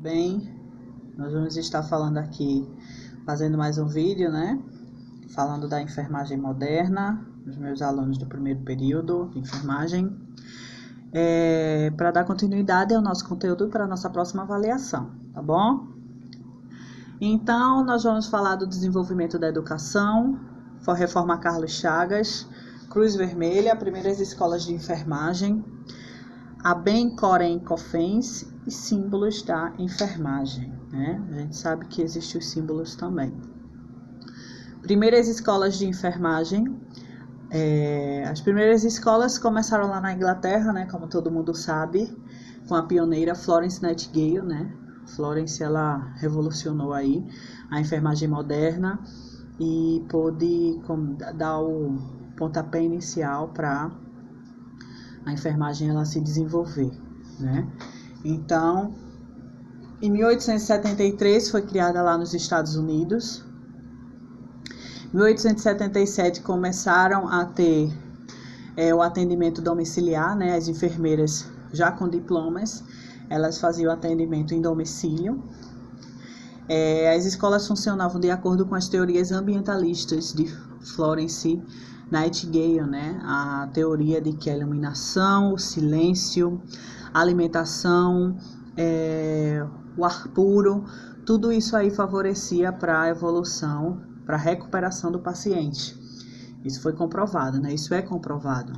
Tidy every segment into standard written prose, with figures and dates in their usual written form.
Bem, nós vamos estar falando aqui, fazendo mais um vídeo, né? Falando da enfermagem moderna, dos meus alunos do primeiro período de enfermagem, para dar continuidade ao nosso conteúdo para a nossa próxima avaliação, tá bom? Então, nós vamos falar do desenvolvimento da educação, Reforma Carlos Chagas, Cruz Vermelha, primeiras escolas de enfermagem, a Bem Corém Cofens e símbolos da enfermagem, né? A gente sabe que existem os símbolos também. Primeiras escolas de enfermagem. As primeiras escolas começaram lá na Inglaterra, né? Como todo mundo sabe, com a pioneira Florence Nightingale, né? Florence, ela revolucionou aí a enfermagem moderna e pôde dar o pontapé inicial para a enfermagem ela se desenvolver, né? Então, em 1873 foi criada lá nos Estados Unidos. Em 1877 começaram a ter o atendimento domiciliar, né? As enfermeiras já com diplomas, elas faziam atendimento em domicílio. As escolas funcionavam de acordo com as teorias ambientalistas de Florence Nightingale, né? A teoria de que a iluminação, o silêncio, a alimentação, o ar puro, tudo isso aí favorecia para a evolução, para a recuperação do paciente. Isso foi comprovado, né? Isso é comprovado.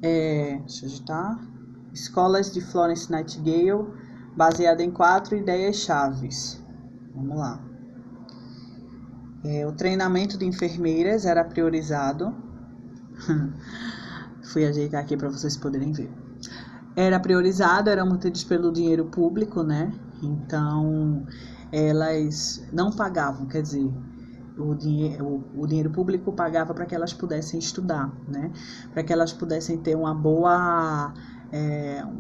Deixa eu digitar. Escolas de Florence Nightingale, baseada em 4 ideias chaves. Vamos lá. O treinamento de enfermeiras era priorizado. Fui ajeitar aqui para vocês poderem ver. Era priorizado, eram mantidos pelo dinheiro público, né? Então, elas não pagavam, quer dizer, o dinheiro público pagava para que elas pudessem estudar, né? Para que elas pudessem ter uma boa,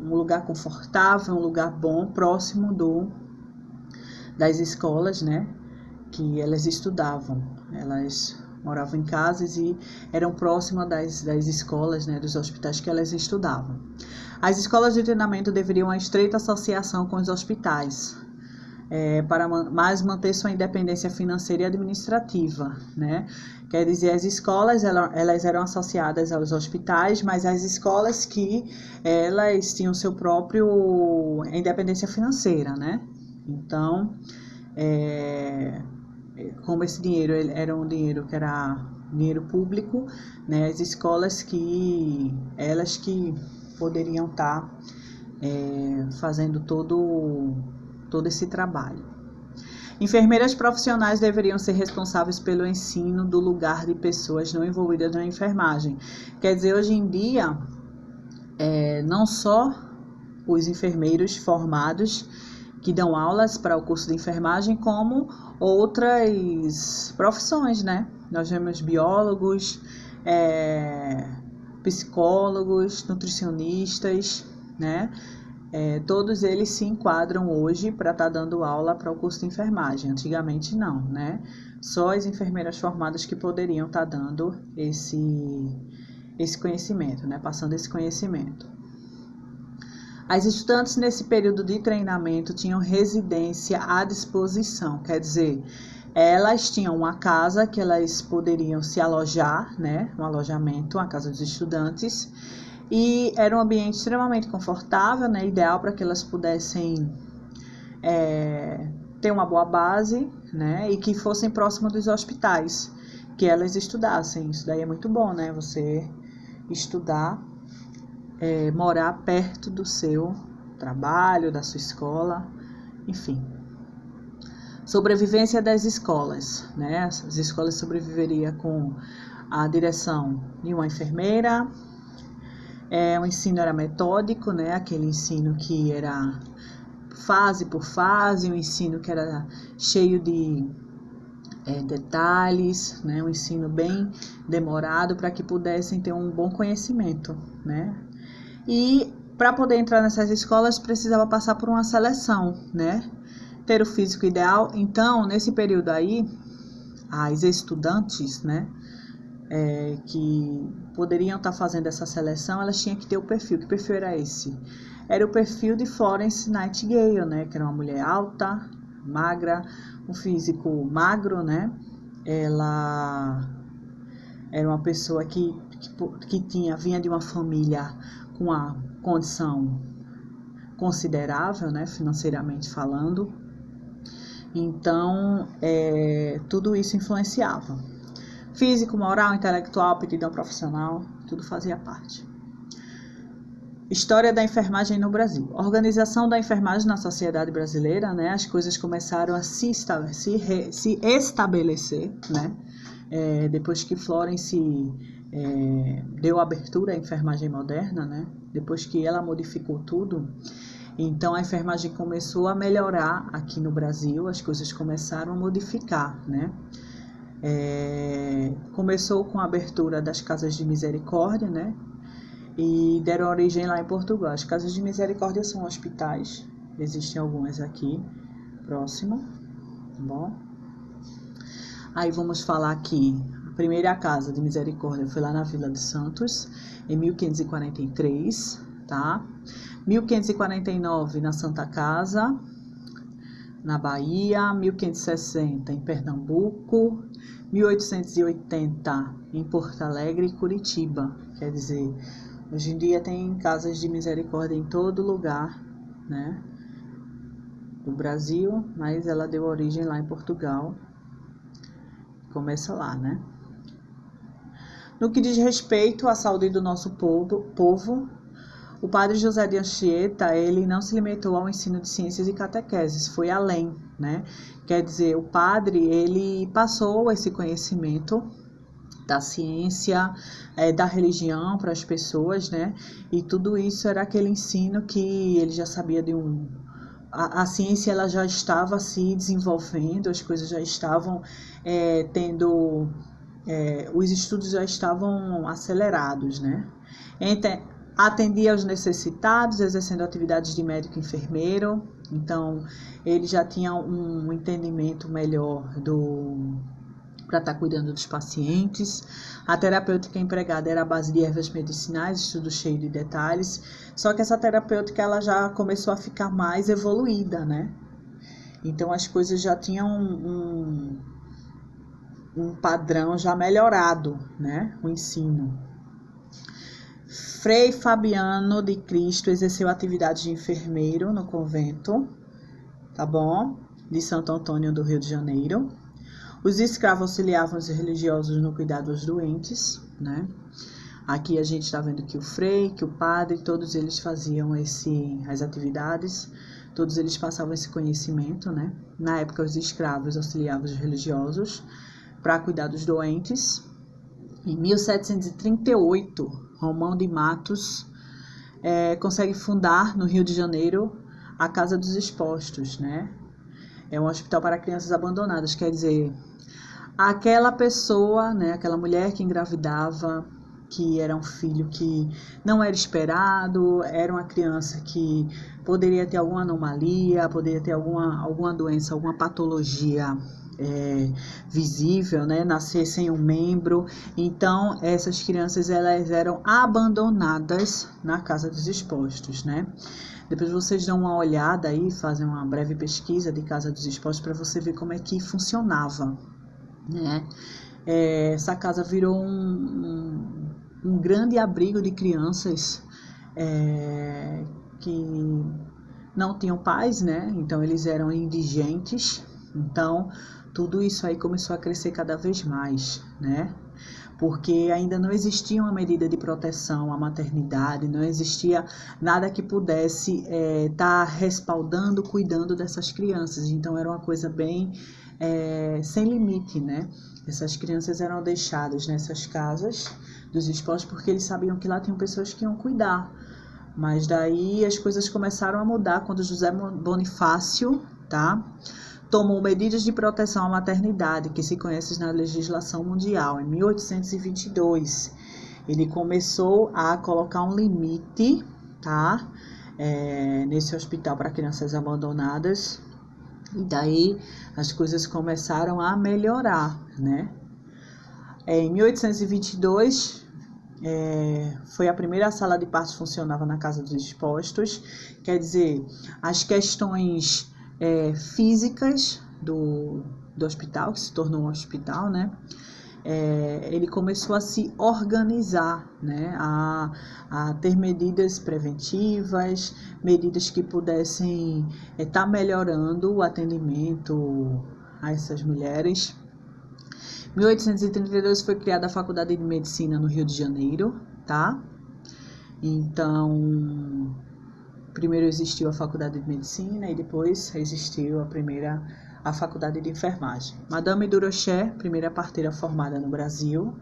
um lugar confortável, um lugar bom, próximo das escolas, né? Que elas estudavam. Elas moravam em casas e eram próximas das escolas, né? Dos hospitais que elas estudavam. As escolas de treinamento deveriam uma estreita associação com os hospitais, para mais manter sua independência financeira e administrativa, né? Quer dizer, as escolas elas eram associadas aos hospitais, mas as escolas que elas tinham seu próprio independência financeira, né? Então, como esse dinheiro era um dinheiro que era dinheiro público, né? As escolas que poderiam estar fazendo todo esse trabalho. Enfermeiras profissionais deveriam ser responsáveis pelo ensino do lugar de pessoas não envolvidas na enfermagem. Quer dizer, hoje em dia, não só os enfermeiros formados que dão aulas para o curso de enfermagem, como outras profissões, né? Nós vemos biólogos, psicólogos, nutricionistas, né? Todos eles se enquadram hoje para estar dando aula para o curso de enfermagem. Antigamente não, né? Só as enfermeiras formadas que poderiam estar dando esse conhecimento, né? Passando esse conhecimento. As estudantes nesse período de treinamento tinham residência à disposição, quer dizer, elas tinham uma casa que elas poderiam se alojar, né? Um alojamento, uma casa dos estudantes. E era um ambiente extremamente confortável, né? Ideal para que elas pudessem ter uma boa base, né? E que fossem próximas dos hospitais, que elas estudassem. Isso daí é muito bom, né? Você estudar, morar perto do seu trabalho, da sua escola, enfim. Sobrevivência das escolas, né? As escolas sobreviveriam com a direção de uma enfermeira. O ensino era metódico, né? Aquele ensino que era fase por fase, um ensino que era cheio de detalhes, né? Um ensino bem demorado para que pudessem ter um bom conhecimento, né? E para poder entrar nessas escolas precisava passar por uma seleção, né? Ter o físico ideal. Então, nesse período aí, as estudantes, né? Que poderiam estar fazendo essa seleção, elas tinham que ter o perfil. Que perfil era esse? era o perfil de Florence Nightingale, né? Que era uma mulher alta, magra, um físico magro, né? Ela era uma pessoa que vinha de uma família com uma condição considerável, né? Financeiramente falando. Então, tudo isso influenciava. Físico, moral, intelectual, aptidão profissional, tudo fazia parte. História da enfermagem no Brasil. Organização da enfermagem na sociedade brasileira, né? As coisas começaram a se estabelecer, né? Depois que Florence deu abertura à enfermagem moderna, né? Depois que ela modificou tudo, então a enfermagem começou a melhorar aqui no Brasil, as coisas começaram a modificar, né? Começou com a abertura das casas de misericórdia, né? E deram origem lá em Portugal. As casas de misericórdia são hospitais, existem algumas aqui próximo, tá bom? Aí vamos falar aqui, a primeira casa de misericórdia foi lá na Vila de Santos, em 1543, tá? 1549 na Santa Casa, na Bahia, 1560 em Pernambuco, 1880 em Porto Alegre e Curitiba, quer dizer, hoje em dia tem casas de misericórdia em todo lugar, né, do Brasil, mas ela deu origem lá em Portugal. Começa lá, né? No que diz respeito à saúde do nosso povo, o padre José de Anchieta, ele não se limitou ao ensino de ciências e catequeses, foi além, né? Quer dizer, o padre, ele passou esse conhecimento da ciência, da religião para as pessoas, né? E tudo isso era aquele ensino que ele já sabia de a ciência ela já estava se desenvolvendo, as coisas já estavam os estudos já estavam acelerados, né? Atendia aos necessitados, exercendo atividades de médico e enfermeiro, então ele já tinha um entendimento melhor para estar cuidando dos pacientes. A terapêutica empregada era a base de ervas medicinais, estudo cheio de detalhes, só que essa terapêutica ela já começou a ficar mais evoluída, né? Então as coisas já tinham um padrão já melhorado, né? O ensino. Frei Fabiano de Cristo exerceu atividades de enfermeiro no convento, tá bom? De Santo Antônio do Rio de Janeiro. Os escravos auxiliavam os religiosos no cuidado dos doentes, né? Aqui a gente está vendo que o frei, que o padre, todos eles faziam as atividades, todos eles passavam esse conhecimento, né? Na época, os escravos auxiliavam os religiosos para cuidar dos doentes. Em 1738, Romão de Matos consegue fundar no Rio de Janeiro a Casa dos Expostos, né? É um hospital para crianças abandonadas, quer dizer, aquela pessoa, né, aquela mulher que engravidava, que era um filho que não era esperado, era uma criança que poderia ter alguma anomalia, poderia ter alguma doença, alguma patologia visível, né, nascer sem um membro. Então, essas crianças elas eram abandonadas na Casa dos Expostos, né? Depois vocês dão uma olhada aí, fazem uma breve pesquisa de Casa dos Expostos para você ver como é que funcionava, né? Essa casa virou um grande abrigo de crianças que não tinham pais, né? Então eles eram indigentes. Então tudo isso aí começou a crescer cada vez mais, né? Porque ainda não existia uma medida de proteção à maternidade, não existia nada que pudesse estar respaldando, cuidando dessas crianças. Então era uma coisa bem sem limite, né? Essas crianças eram deixadas nessas casas dos expostos porque eles sabiam que lá tinham pessoas que iam cuidar. Mas daí as coisas começaram a mudar quando José Bonifácio, tá, tomou medidas de proteção à maternidade, que se conhecem na legislação mundial, em 1822. Ele começou a colocar um limite, tá, nesse hospital para crianças abandonadas, e daí as coisas começaram a melhorar, né? Em 1822, foi a primeira sala de partos que funcionava na Casa dos Expostos, quer dizer, as questões físicas do hospital, que se tornou um hospital, né? Ele começou a se organizar, né? A ter medidas preventivas, medidas que pudessem estar melhorando o atendimento a essas mulheres. Em 1832 foi criada a Faculdade de Medicina no Rio de Janeiro, tá? Então, primeiro existiu a Faculdade de Medicina e depois existiu a Faculdade de Enfermagem. Madame Durocher, primeira parteira formada no Brasil,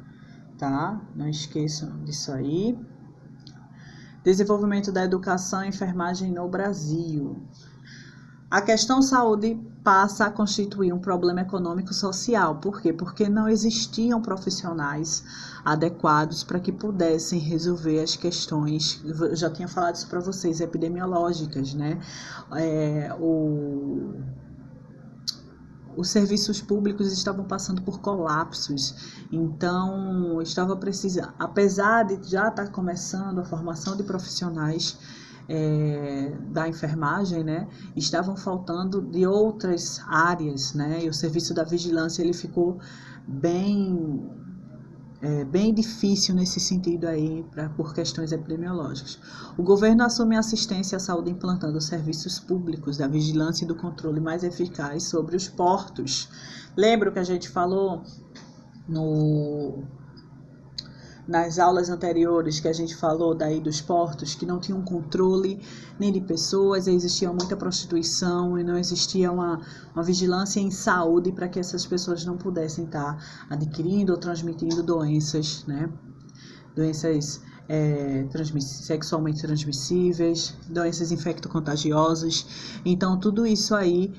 tá? Não esqueçam disso aí. Desenvolvimento da educação e enfermagem no Brasil. A questão saúde passa a constituir um problema econômico-social. Por quê? Porque não existiam profissionais adequados para que pudessem resolver as questões, eu já tinha falado isso para vocês, epidemiológicas, né? Os serviços públicos estavam passando por colapsos, então estava precisando, apesar de já estar começando a formação de profissionais da enfermagem, né, estavam faltando de outras áreas, né, e o serviço da vigilância ele ficou bem difícil nesse sentido aí, por questões epidemiológicas. O governo assume a assistência à saúde implantando serviços públicos da vigilância e do controle mais eficaz sobre os portos. Lembra o que a gente falou nas aulas anteriores, que a gente falou daí dos portos, que não tinham controle nem de pessoas, existia muita prostituição e não existia uma vigilância em saúde para que essas pessoas não pudessem estar adquirindo ou transmitindo doenças, né? Doenças sexualmente transmissíveis, doenças infecto-contagiosas. Então, tudo isso aí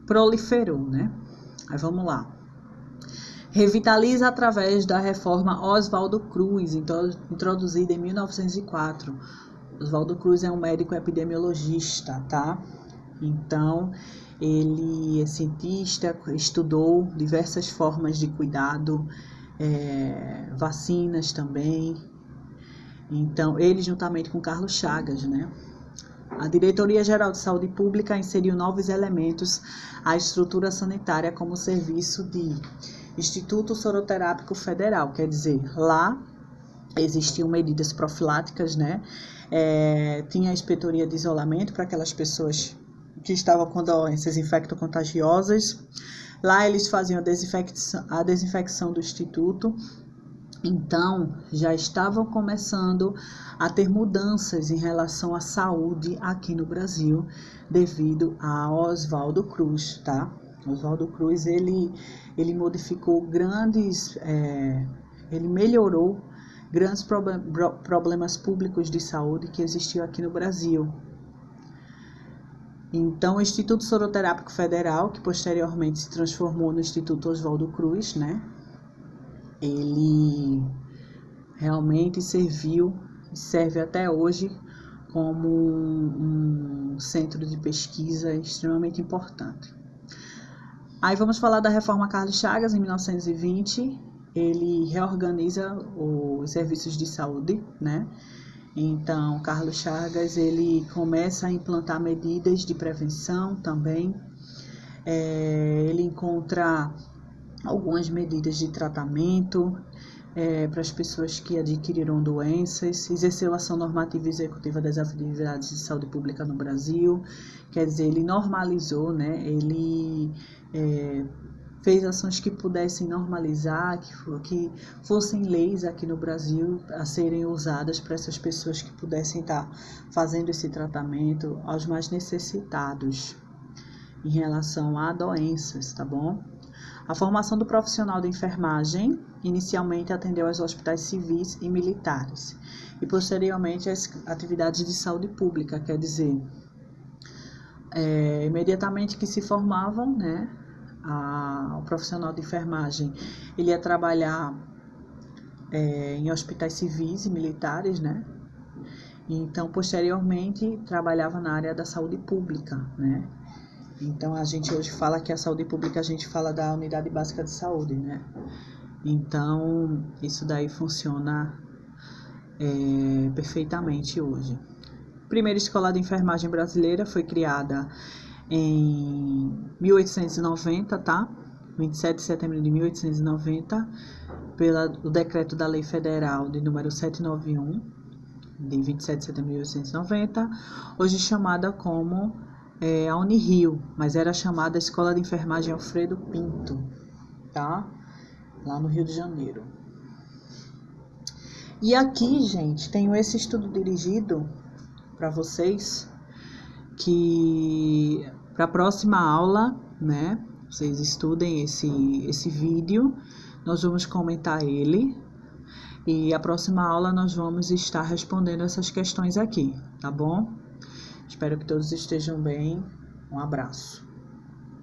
proliferou, né? Aí vamos lá. Revitaliza através da reforma Oswaldo Cruz, introduzida em 1904. Oswaldo Cruz é um médico epidemiologista, tá? Então, ele é cientista, estudou diversas formas de cuidado, vacinas também. Então, ele juntamente com Carlos Chagas, né? A Diretoria Geral de Saúde Pública inseriu novos elementos à estrutura sanitária como serviço de Instituto Soroterápico Federal, quer dizer, lá existiam medidas profiláticas, né? Tinha a inspetoria de isolamento para aquelas pessoas que estavam com doenças infecto-contagiosas. Lá eles faziam a desinfecção do instituto. Então, já estavam começando a ter mudanças em relação à saúde aqui no Brasil, devido a Oswaldo Cruz, tá? Oswaldo Cruz, ele modificou ele melhorou grandes problemas públicos de saúde que existiam aqui no Brasil. Então, o Instituto Soroterápico Federal, que posteriormente se transformou no Instituto Oswaldo Cruz, né? Ele realmente serve até hoje como um centro de pesquisa extremamente importante. Aí vamos falar da reforma Carlos Chagas, em 1920, ele reorganiza os serviços de saúde, né? Então, Carlos Chagas, ele começa a implantar medidas de prevenção também, ele encontra algumas medidas de tratamento para as pessoas que adquiriram doenças, exerceu ação normativa e executiva das atividades de saúde pública no Brasil, quer dizer, ele normalizou, né? Ele fez ações que pudessem normalizar, que fossem leis aqui no Brasil a serem usadas para essas pessoas que pudessem estar fazendo esse tratamento aos mais necessitados em relação a doenças, tá bom? A formação do profissional de enfermagem inicialmente atendeu aos hospitais civis e militares e posteriormente às atividades de saúde pública, quer dizer, imediatamente que se formavam, né, o profissional de enfermagem, ele ia trabalhar em hospitais civis e militares, né? Então, posteriormente, trabalhava na área da saúde pública, né? Então, a gente hoje fala que a saúde pública, a gente fala da unidade básica de saúde, né? Então, isso daí funciona perfeitamente hoje. A primeira escola de enfermagem brasileira foi criada em 1890, tá? 27 de setembro de 1890, pelo decreto da Lei Federal de número 791, de 27 de setembro de 1890, hoje chamada como a Unirio, mas era chamada Escola de Enfermagem Alfredo Pinto, tá? Lá no Rio de Janeiro. E aqui, gente, tenho esse estudo dirigido para vocês, que para a próxima aula, né, vocês estudem esse vídeo, nós vamos comentar ele, e a próxima aula nós vamos estar respondendo essas questões aqui, tá bom? Espero que todos estejam bem. Um abraço.